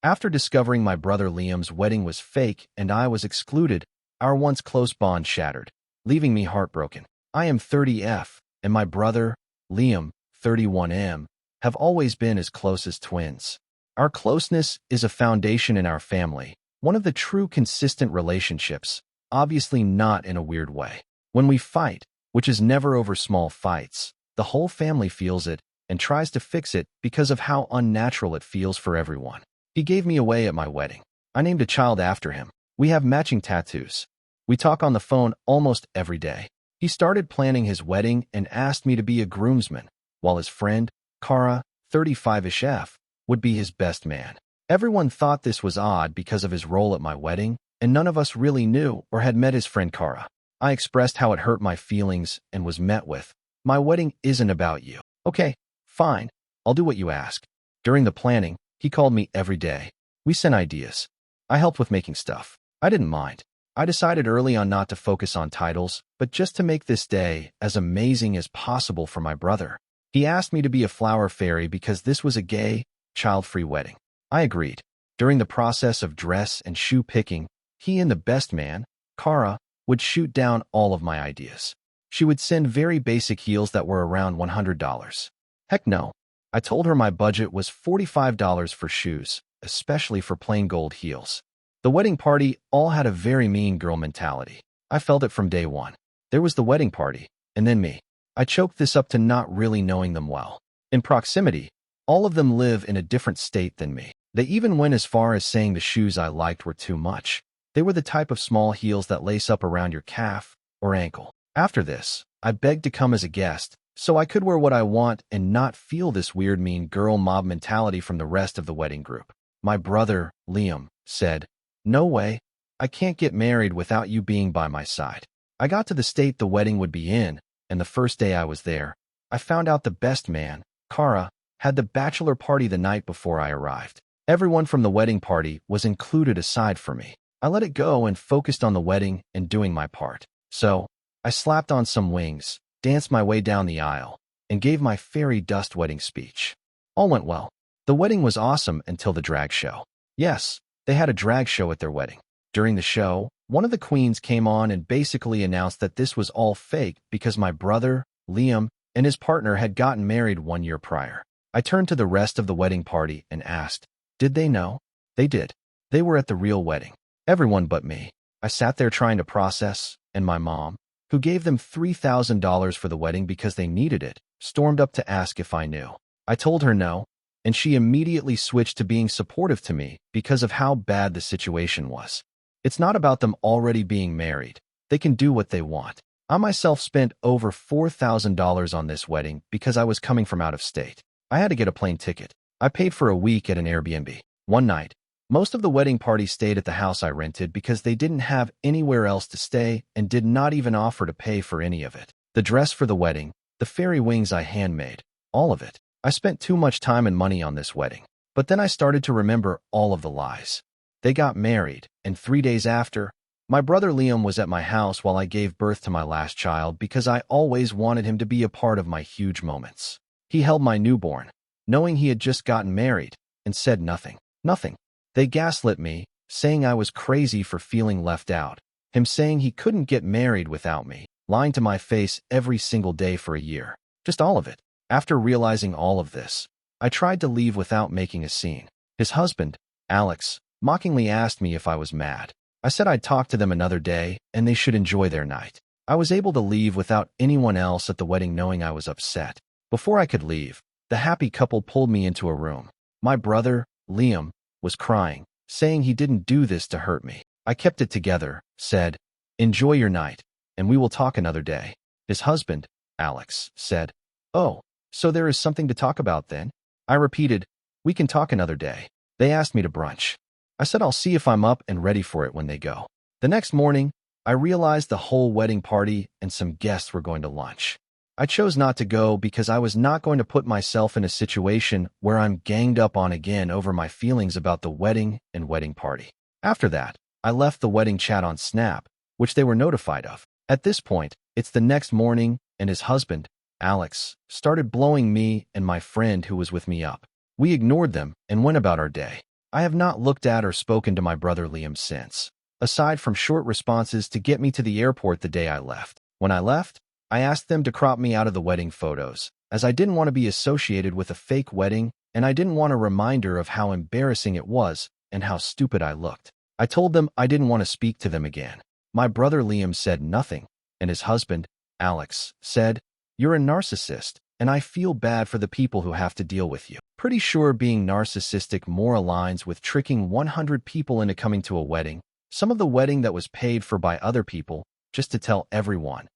After discovering my brother Liam's wedding was fake and I was excluded, our once close bond shattered, leaving me heartbroken. I am 30F, and my brother, Liam, 31M, have always been as close as twins. Our closeness is a foundation in our family, one of the true consistent relationships, obviously not in a weird way. When we fight, which is never over small fights, the whole family feels it and tries to fix it because of how unnatural it feels for everyone. He gave me away at my wedding. I named a child after him. We have matching tattoos. We talk on the phone almost every day. He started planning his wedding and asked me to be a groomsman, while his friend, Kara, 35-ish F, would be his best man. Everyone thought this was odd because of his role at my wedding, and none of us really knew or had met his friend Kara. I expressed how it hurt my feelings and was met with, "My wedding isn't about you." "Okay, fine, I'll do what you ask." During the planning, he called me every day. We sent ideas. I helped with making stuff. I didn't mind. I decided early on not to focus on titles, but just to make this day as amazing as possible for my brother. He asked me to be a flower fairy because this was a gay, child-free wedding. I agreed. During the process of dress and shoe picking, he and the best man, Kara, would shoot down all of my ideas. She would send very basic heels that were around $100. Heck no. I told her my budget was $45 for shoes, especially for plain gold heels. The wedding party all had a very mean girl mentality. I felt it from day one. There was the wedding party, and then me. I choked this up to not really knowing them well. In proximity, all of them live in a different state than me. They even went as far as saying the shoes I liked were too much. They were the type of small heels that lace up around your calf or ankle. After this, I begged to come as a guest, so I could wear what I want and not feel this weird mean girl mob mentality from the rest of the wedding group. My brother, Liam, said, "No way, I can't get married without you being by my side." I got to the state the wedding would be in, and the first day I was there, I found out the best man, Kara, had the bachelor party the night before I arrived. Everyone from the wedding party was included aside for me. I let it go and focused on the wedding and doing my part. So, I slapped on some wings, danced my way down the aisle, and gave my fairy dust wedding speech. All went well. The wedding was awesome until the drag show. Yes, they had a drag show at their wedding. During the show, one of the queens came on and basically announced that this was all fake because my brother, Liam, and his partner had gotten married 1 year prior. I turned to the rest of the wedding party and asked, did they know? They did. They were at the real wedding. Everyone but me. I sat there trying to process, and my mom, who gave them $3,000 for the wedding because they needed it, stormed up to ask if I knew. I told her no, and she immediately switched to being supportive to me because of how bad the situation was. It's not about them already being married. They can do what they want. I myself spent over $4,000 on this wedding because I was coming from out of state. I had to get a plane ticket. I paid for a week at an Airbnb. One night, most of the wedding party stayed at the house I rented because they didn't have anywhere else to stay and did not even offer to pay for any of it. The dress for the wedding, the fairy wings I handmade, all of it. I spent too much time and money on this wedding. But then I started to remember all of the lies. They got married, and 3 days after, my brother Liam was at my house while I gave birth to my last child because I always wanted him to be a part of my huge moments. He held my newborn, knowing he had just gotten married, and said nothing. Nothing. They gaslit me, saying I was crazy for feeling left out, him saying he couldn't get married without me, lying to my face every single day for a year. Just all of it. After realizing all of this, I tried to leave without making a scene. His husband, Alex, mockingly asked me if I was mad. I said I'd talk to them another day and they should enjoy their night. I was able to leave without anyone else at the wedding knowing I was upset. Before I could leave, the happy couple pulled me into a room. My brother, Liam, was crying, saying he didn't do this to hurt me. I kept it together, said, "Enjoy your night, and we will talk another day." His husband, Alex, said, "Oh, so there is something to talk about then?" I repeated, "We can talk another day." They asked me to brunch. I said I'll see if I'm up and ready for it when they go. The next morning, I realized the whole wedding party and some guests were going to lunch. I chose not to go because I was not going to put myself in a situation where I'm ganged up on again over my feelings about the wedding and wedding party. After that, I left the wedding chat on Snap, which they were notified of. At this point, it's the next morning, and his husband, Alex, started blowing me and my friend who was with me up. We ignored them and went about our day. I have not looked at or spoken to my brother Liam since, aside from short responses to get me to the airport the day I left. When I left, I asked them to crop me out of the wedding photos, as I didn't want to be associated with a fake wedding and I didn't want a reminder of how embarrassing it was and how stupid I looked. I told them I didn't want to speak to them again. My brother Liam said nothing, and his husband, Alex, said, "You're a narcissist, and I feel bad for the people who have to deal with you." Pretty sure being narcissistic more aligns with tricking 100 people into coming to a wedding, some of the wedding that was paid for by other people, just to tell everyone,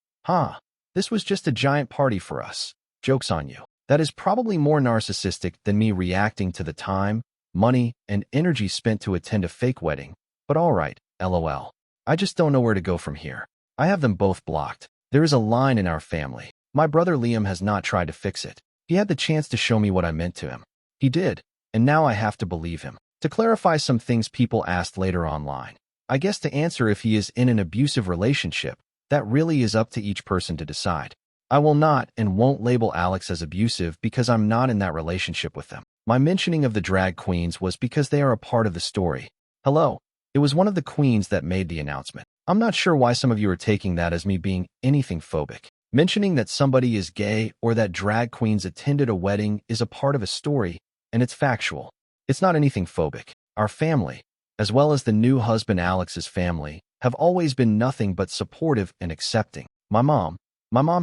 this was just a giant party for us. Joke's on you. That is probably more narcissistic than me reacting to the time, money, and energy spent to attend a fake wedding. But alright, LOL. I just don't know where to go from here. I have them both blocked. There is a line in our family. My brother Liam has not tried to fix it. He had the chance to show me what I meant to him. He did, and now I have to believe him. To clarify some things people asked later online, I guess to answer if he is in an abusive relationship, that really is up to each person to decide. I will not and won't label Alex as abusive because I'm not in that relationship with them. My mentioning of the drag queens was because they are a part of the story. Hello, it was one of the queens that made the announcement. I'm not sure why some of you are taking that as me being anything phobic. Mentioning that somebody is gay or that drag queens attended a wedding is a part of a story, and it's factual. It's not anything phobic. Our family, as well as the new husband Alex's family, have always been nothing but supportive and accepting. My mom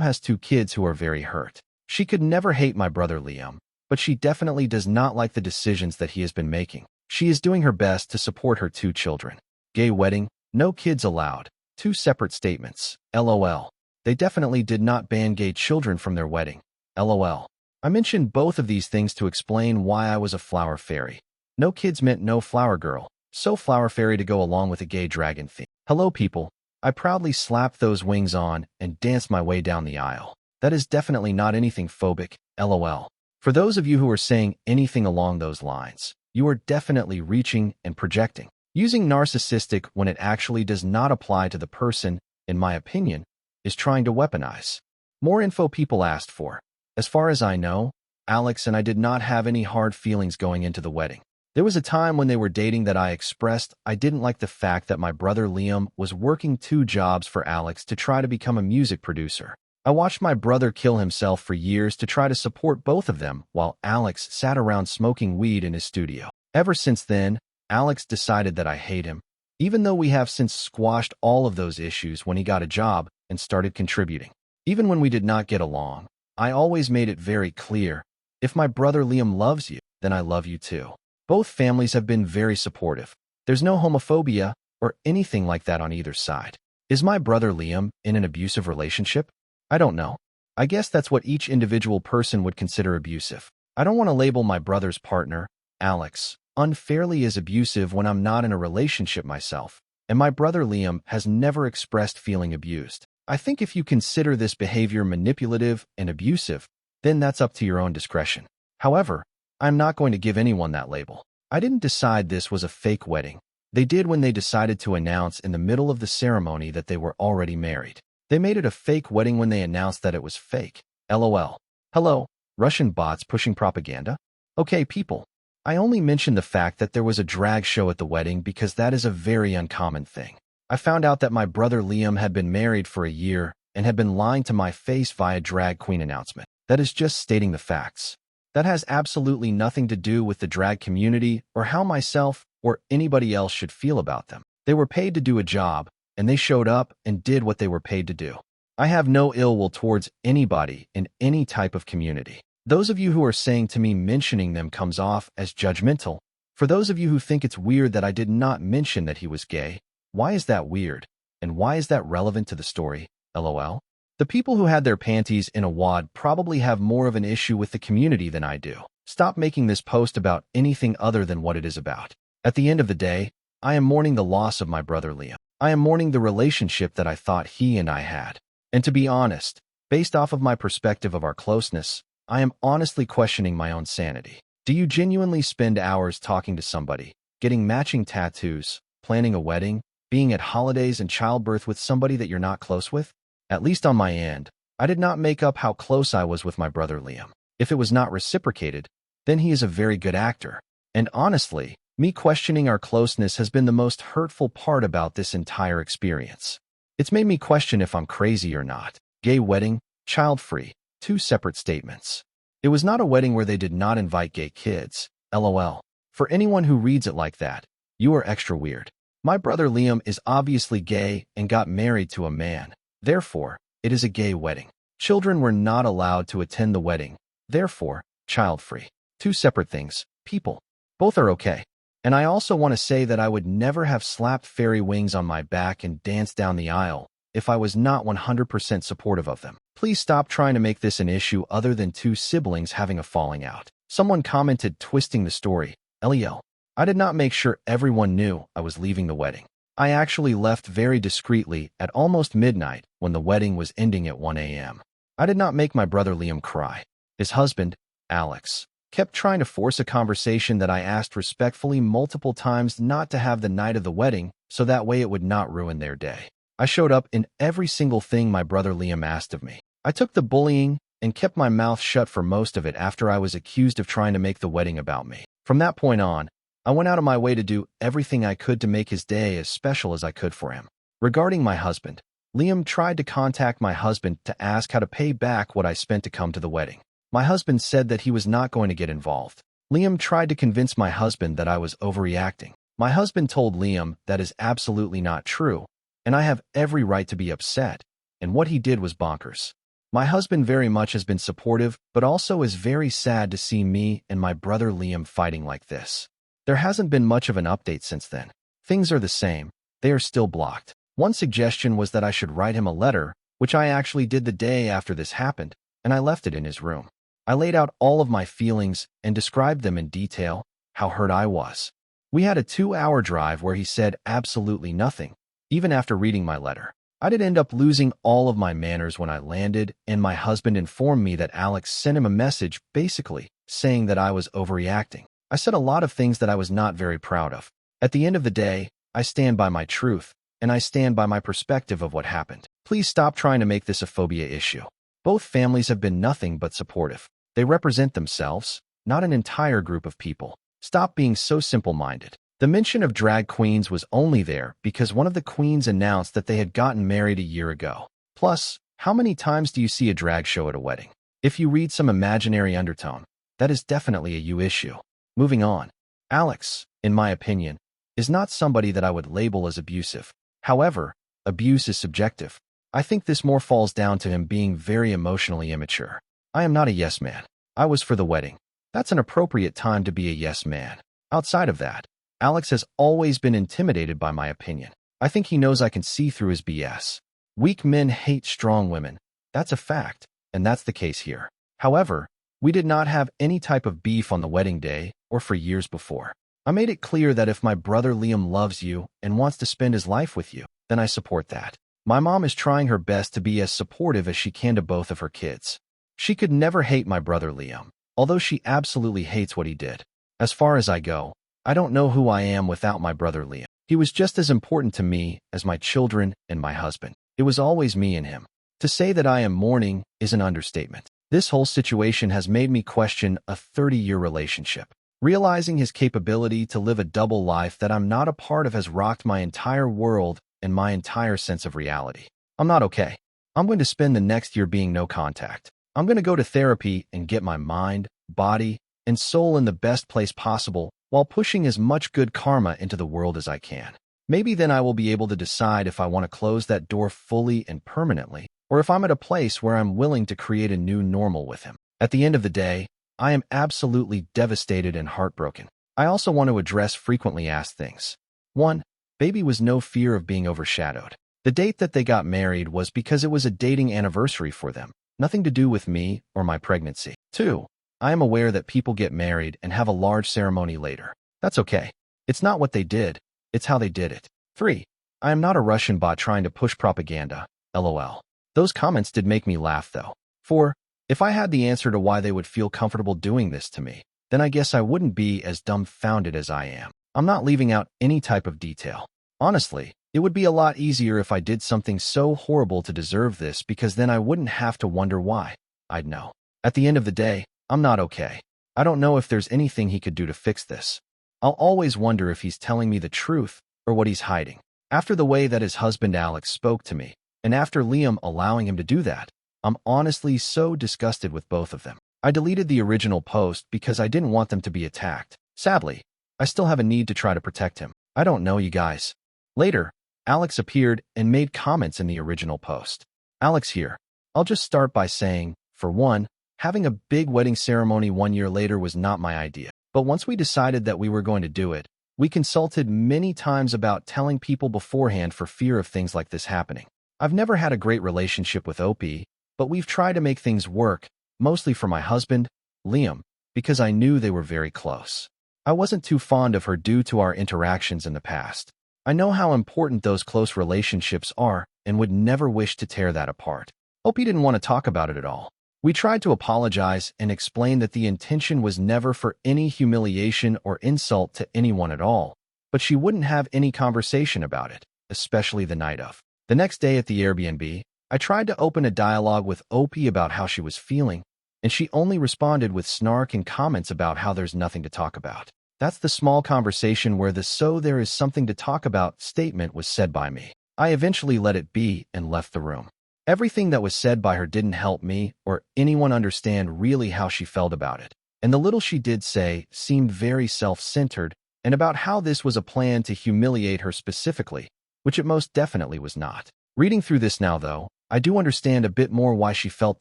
has 2 kids who are very hurt. She could never hate my brother Liam, but she definitely does not like the decisions that he has been making. She is doing her best to support her 2 children. Gay wedding, no kids allowed. 2 separate statements. LOL. They definitely did not ban gay children from their wedding. LOL. I mentioned both of these things to explain why I was a flower fairy. No kids meant no flower girl, so flower fairy to go along with a gay dragon theme. Hello people. I proudly slapped those wings on and danced my way down the aisle. That is definitely not anything phobic. LOL. For those of you who are saying anything along those lines, you are definitely reaching and projecting. Using narcissistic when it actually does not apply to the person, in my opinion, is trying to weaponize. More info people asked for. As far as I know, Alex and I did not have any hard feelings going into the wedding. There was a time when they were dating that I expressed I didn't like the fact that my brother Liam was working 2 jobs for Alex to try to become a music producer. I watched my brother kill himself for years to try to support both of them while Alex sat around smoking weed in his studio. Ever since then, Alex decided that I hate him, even though we have since squashed all of those issues when he got a job and started contributing. Even when we did not get along, I always made it very clear, if my brother Liam loves you, then I love you too. Both families have been very supportive. There's no homophobia or anything like that on either side. Is my brother Liam in an abusive relationship? I don't know. I guess that's what each individual person would consider abusive. I don't want to label my brother's partner, Alex, unfairly as abusive when I'm not in a relationship myself, and my brother Liam has never expressed feeling abused. I think if you consider this behavior manipulative and abusive, then that's up to your own discretion. However, I'm not going to give anyone that label. I didn't decide this was a fake wedding. They did when they decided to announce in the middle of the ceremony that they were already married. They made it a fake wedding when they announced that it was fake. LOL. Hello, Russian bots pushing propaganda? Okay, people. I only mentioned the fact that there was a drag show at the wedding because that is a very uncommon thing. I found out that my brother Liam had been married for a year and had been lying to my face via drag queen announcement. That is just stating the facts. That has absolutely nothing to do with the drag community or how myself or anybody else should feel about them. They were paid to do a job, and they showed up and did what they were paid to do. I have no ill will towards anybody in any type of community. Those of you who are saying to me mentioning them comes off as judgmental. For those of you who think it's weird that I did not mention that he was gay, why is that weird? And why is that relevant to the story? LOL. The people who had their panties in a wad probably have more of an issue with the community than I do. Stop making this post about anything other than what it is about. At the end of the day, I am mourning the loss of my brother Liam. I am mourning the relationship that I thought he and I had. And to be honest, based off of my perspective of our closeness, I am honestly questioning my own sanity. Do you genuinely spend hours talking to somebody, getting matching tattoos, planning a wedding, being at holidays and childbirth with somebody that you're not close with? At least on my end, I did not make up how close I was with my brother Liam. If it was not reciprocated, then he is a very good actor. And honestly, Me questioning our closeness has been the most hurtful part about this entire experience. It's made me question if I'm crazy or not. Gay wedding, child-free, two separate statements. It was not a wedding where they did not invite gay kids. LOL. For anyone who reads it like that, you are extra weird. My brother Liam is obviously gay and got married to a man. Therefore, it is a gay wedding. Children were not allowed to attend the wedding. Therefore, child-free. Two separate things. People. Both are okay. And I also want to say that I would never have slapped fairy wings on my back and danced down the aisle if I was not 100% supportive of them. Please stop trying to make this an issue other than two siblings having a falling out. Someone commented, twisting the story. LEL. I did not make sure everyone knew I was leaving the wedding. I actually left very discreetly at almost midnight when the wedding was ending at 1 a.m. I did not make my brother Liam cry. His husband, Alex, kept trying to force a conversation that I asked respectfully multiple times not to have the night of the wedding so that way it would not ruin their day. I showed up in every single thing my brother Liam asked of me. I took the bullying and kept my mouth shut for most of it after I was accused of trying to make the wedding about me. From that point on, I went out of my way to do everything I could to make his day as special as I could for him. Regarding my husband, Liam tried to contact my husband to ask how to pay back what I spent to come to the wedding. My husband said that he was not going to get involved. Liam tried to convince my husband that I was overreacting. My husband told Liam that is absolutely not true, and I have every right to be upset, and what he did was bonkers. My husband very much has been supportive, but also is very sad to see me and my brother Liam fighting like this. There hasn't been much of an update since then. Things are the same. They are still blocked. One suggestion was that I should write him a letter, which I actually did the day after this happened, and I left it in his room. I laid out all of my feelings and described them in detail, how hurt I was. We had a 2-hour drive where he said absolutely nothing, even after reading my letter. I did end up losing all of my manners when I landed, and my husband informed me that Alex sent him a message basically saying that I was overreacting. I said a lot of things that I was not very proud of. At the end of the day, I stand by my truth, and I stand by my perspective of what happened. Please stop trying to make this a phobia issue. Both families have been nothing but supportive. They represent themselves, not an entire group of people. Stop being so simple-minded. The mention of drag queens was only there because one of the queens announced that they had gotten married a year ago. Plus, how many times do you see a drag show at a wedding? If you read some imaginary undertone, that is definitely a you issue. Moving on. Alex, in my opinion, is not somebody that I would label as abusive. However, abuse is subjective. I think this more falls down to him being very emotionally immature. I am not a yes man. I was for the wedding. That's an appropriate time to be a yes man. Outside of that, Alex has always been intimidated by my opinion. I think he knows I can see through his BS. Weak men hate strong women. That's a fact, and that's the case here. However, we did not have any type of beef on the wedding day or for years before. I made it clear that if my brother Liam loves you and wants to spend his life with you, then I support that. My mom is trying her best to be as supportive as she can to both of her kids. She could never hate my brother Liam, although she absolutely hates what he did. As far as I go, I don't know who I am without my brother Liam. He was just as important to me as my children and my husband. It was always me and him. To say that I am mourning is an understatement. This whole situation has made me question a 30-year relationship. Realizing his capability to live a double life that I'm not a part of has rocked my entire world and my entire sense of reality. I'm not okay. I'm going to spend the next year being no contact. I'm going to go to therapy and get my mind, body, and soul in the best place possible while pushing as much good karma into the world as I can. Maybe then I will be able to decide if I want to close that door fully and permanently, or if I'm at a place where I'm willing to create a new normal with him. At the end of the day, I am absolutely devastated and heartbroken. I also want to address frequently asked things. 1. Baby was no fear of being overshadowed. The date that they got married was because it was a dating anniversary for them, nothing to do with me or my pregnancy. 2. I am aware that people get married and have a large ceremony later. That's okay. It's not what they did, it's how they did it. 3. I am not a Russian bot trying to push propaganda. LOL. Those comments did make me laugh though. 4. If I had the answer to why they would feel comfortable doing this to me, then I guess I wouldn't be as dumbfounded as I am. I'm not leaving out any type of detail. Honestly, it would be a lot easier if I did something so horrible to deserve this because then I wouldn't have to wonder why. I'd know. At the end of the day, I'm not okay. I don't know if there's anything he could do to fix this. I'll always wonder if he's telling me the truth or what he's hiding. After the way that his husband Alex spoke to me, and after Liam allowing him to do that, I'm honestly so disgusted with both of them. I deleted the original post because I didn't want them to be attacked. Sadly, I still have a need to try to protect him. I don't know, you guys. Later, Alex appeared and made comments in the original post. Alex here. I'll just start by saying, for one, having a big wedding ceremony 1 year later was not my idea. But once we decided that we were going to do it, we consulted many times about telling people beforehand for fear of things like this happening. I've never had a great relationship with Opie, but we've tried to make things work, mostly for my husband, Liam, because I knew they were very close. I wasn't too fond of her due to our interactions in the past. I know how important those close relationships are and would never wish to tear that apart. Opie didn't want to talk about it at all. We tried to apologize and explain that the intention was never for any humiliation or insult to anyone at all, but she wouldn't have any conversation about it, especially the night of. The next day at the Airbnb, I tried to open a dialogue with Opie about how she was feeling, and she only responded with snark and comments about how there's nothing to talk about. That's the small conversation where the "so there is something to talk about" statement was said by me. I eventually let it be and left the room. Everything that was said by her didn't help me or anyone understand really how she felt about it, and the little she did say seemed very self-centered and about how this was a plan to humiliate her specifically, which it most definitely was not. Reading through this now, though, I do understand a bit more why she felt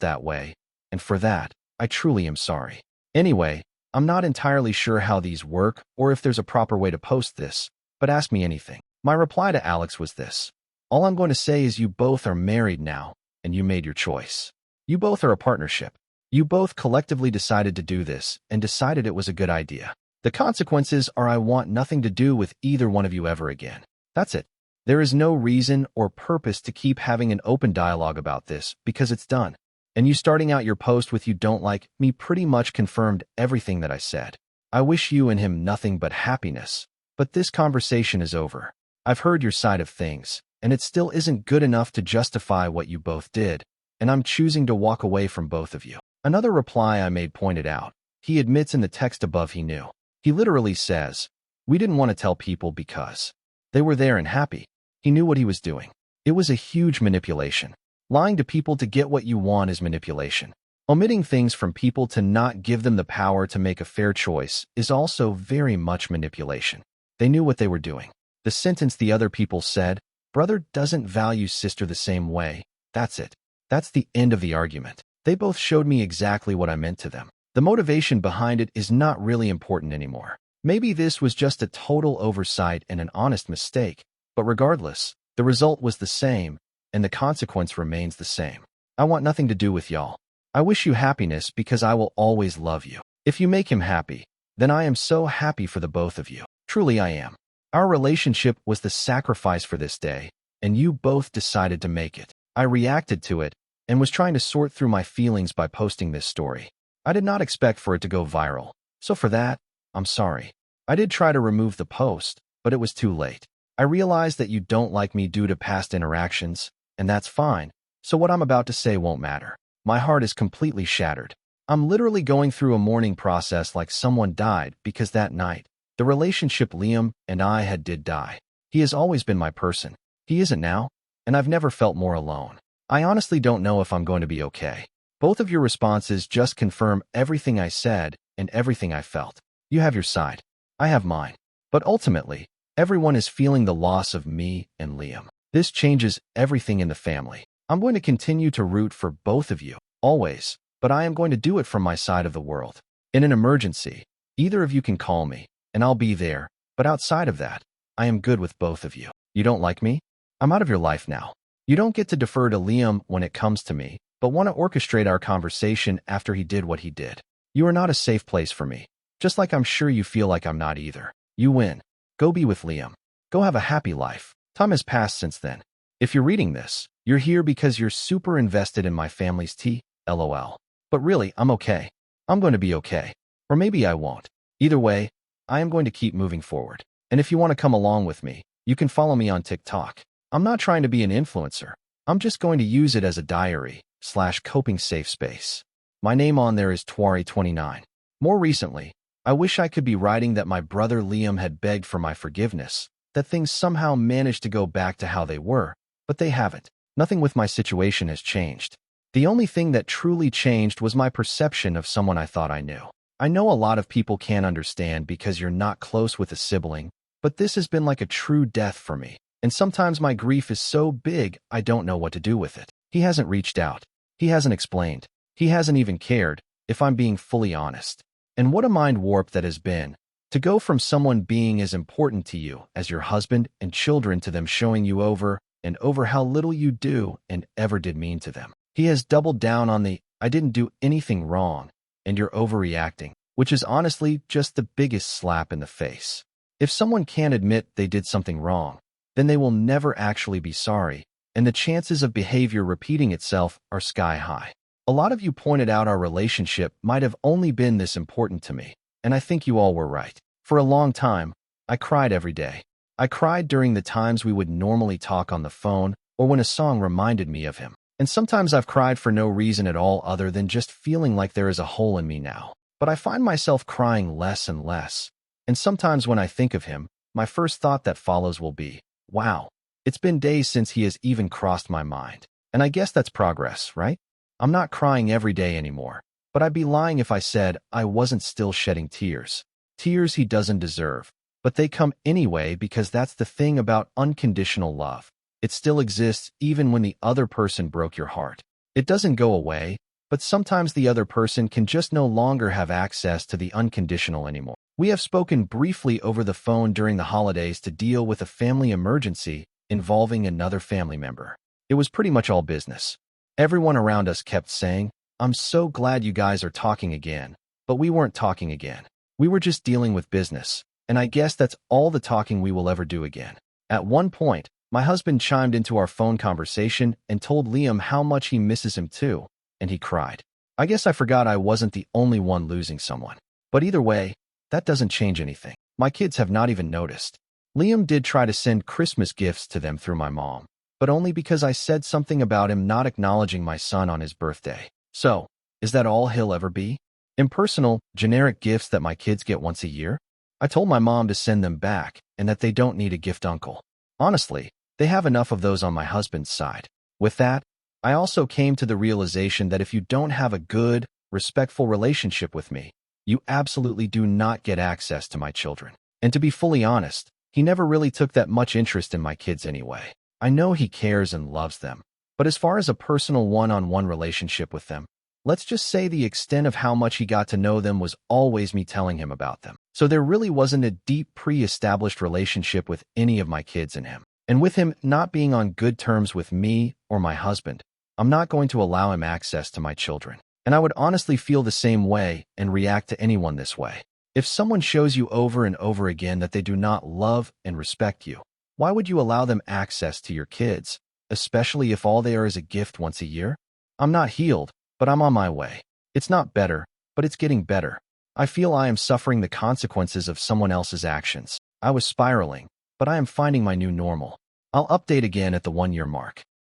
that way, and for that, I truly am sorry. Anyway, I'm not entirely sure how these work or if there's a proper way to post this, but ask me anything. My reply to Alex was this. All I'm going to say is you both are married now, and you made your choice. You both are a partnership. You both collectively decided to do this and decided it was a good idea. The consequences are I want nothing to do with either one of you ever again. That's it. There is no reason or purpose to keep having an open dialogue about this because it's done. And you starting out your post with "you don't like me" pretty much confirmed everything that I said. I wish you and him nothing but happiness, but this conversation is over. I've heard your side of things, and it still isn't good enough to justify what you both did, and I'm choosing to walk away from both of you. Another reply I made pointed out. He admits in the text above he knew. He literally says, "We didn't want to tell people because they were there and happy." He knew what he was doing. It was a huge manipulation. Lying to people to get what you want is manipulation. Omitting things from people to not give them the power to make a fair choice is also very much manipulation. They knew what they were doing. The sentence the other people said, "Brother doesn't value sister the same way." That's it. That's the end of the argument. They both showed me exactly what I meant to them. The motivation behind it is not really important anymore. Maybe this was just a total oversight and an honest mistake, but regardless, the result was the same, and the consequence remains the same. I want nothing to do with y'all. I wish you happiness because I will always love you. If you make him happy, then I am so happy for the both of you. Truly I am. Our relationship was the sacrifice for this day, and you both decided to make it. I reacted to it and was trying to sort through my feelings by posting this story. I did not expect for it to go viral, so for that, I'm sorry. I did try to remove the post, but it was too late. I realized that you don't like me due to past interactions, and that's fine, so what I'm about to say won't matter. My heart is completely shattered. I'm literally going through a mourning process like someone died because that night, the relationship Liam and I had did die. He has always been my person. He isn't now, and I've never felt more alone. I honestly don't know if I'm going to be okay. Both of your responses just confirm everything I said and everything I felt. You have your side. I have mine. But ultimately, everyone is feeling the loss of me and Liam. This changes everything in the family. I'm going to continue to root for both of you, always, but I am going to do it from my side of the world. In an emergency, either of you can call me, and I'll be there, but outside of that, I am good with both of you. You don't like me? I'm out of your life now. You don't get to defer to Liam when it comes to me, but want to orchestrate our conversation after he did what he did. You are not a safe place for me, just like I'm sure you feel like I'm not either. You win. Go be with Liam. Go have a happy life. Time has passed since then. If you're reading this, you're here because you're super invested in my family's tea, lol. But really, I'm okay. I'm going to be okay. Or maybe I won't. Either way, I am going to keep moving forward. And if you want to come along with me, you can follow me on TikTok. I'm not trying to be an influencer. I'm just going to use it as a diary/coping safe space. My name on there is Twari29. More recently, I wish I could be writing that my brother Liam had begged for my forgiveness, that things somehow managed to go back to how they were, but they haven't. Nothing with my situation has changed. The only thing that truly changed was my perception of someone I thought I knew. I know a lot of people can't understand because you're not close with a sibling, but this has been like a true death for me. And sometimes my grief is so big, I don't know what to do with it. He hasn't reached out. He hasn't explained. He hasn't even cared, if I'm being fully honest. And what a mind warp that has been. To go from someone being as important to you as your husband and children to them showing you over and over how little you do and ever did mean to them. He has doubled down on the, I didn't do anything wrong, and you're overreacting, which is honestly just the biggest slap in the face. If someone can't admit they did something wrong, then they will never actually be sorry, and the chances of behavior repeating itself are sky high. A lot of you pointed out our relationship might have only been this important to me, and I think you all were right. For a long time, I cried every day. I cried during the times we would normally talk on the phone or when a song reminded me of him. And sometimes I've cried for no reason at all other than just feeling like there is a hole in me now. But I find myself crying less and less. And sometimes when I think of him, my first thought that follows will be, wow, it's been days since he has even crossed my mind. And I guess that's progress, right? I'm not crying every day anymore, but I'd be lying if I said I wasn't still shedding tears. Tears he doesn't deserve, but they come anyway because that's the thing about unconditional love. It still exists even when the other person broke your heart. It doesn't go away, but sometimes the other person can just no longer have access to the unconditional anymore. We have spoken briefly over the phone during the holidays to deal with a family emergency involving another family member. It was pretty much all business. Everyone around us kept saying, I'm so glad you guys are talking again, but we weren't talking again. We were just dealing with business, and I guess that's all the talking we will ever do again. At one point, my husband chimed into our phone conversation and told Liam how much he misses him too, and he cried. I guess I forgot I wasn't the only one losing someone. But either way, that doesn't change anything. My kids have not even noticed. Liam did try to send Christmas gifts to them through my mom, but only because I said something about him not acknowledging my son on his birthday. So, is that all he'll ever be? Impersonal, generic gifts that my kids get once a year? I told my mom to send them back and that they don't need a gift uncle. Honestly, they have enough of those on my husband's side. With that, I also came to the realization that if you don't have a good, respectful relationship with me, you absolutely do not get access to my children. And to be fully honest, he never really took that much interest in my kids anyway. I know he cares and loves them, but as far as a personal one-on-one relationship with them, let's just say the extent of how much he got to know them was always me telling him about them. So there really wasn't a deep pre-established relationship with any of my kids and him. And with him not being on good terms with me or my husband, I'm not going to allow him access to my children. And I would honestly feel the same way and react to anyone this way. If someone shows you over and over again that they do not love and respect you, why would you allow them access to your kids, especially if all they are is a gift once a year? I'm not healed, but I'm on my way. It's not better, but it's getting better. I feel I am suffering the consequences of someone else's actions. I was spiraling, but I am finding my new normal. I'll update again at the 1-year mark.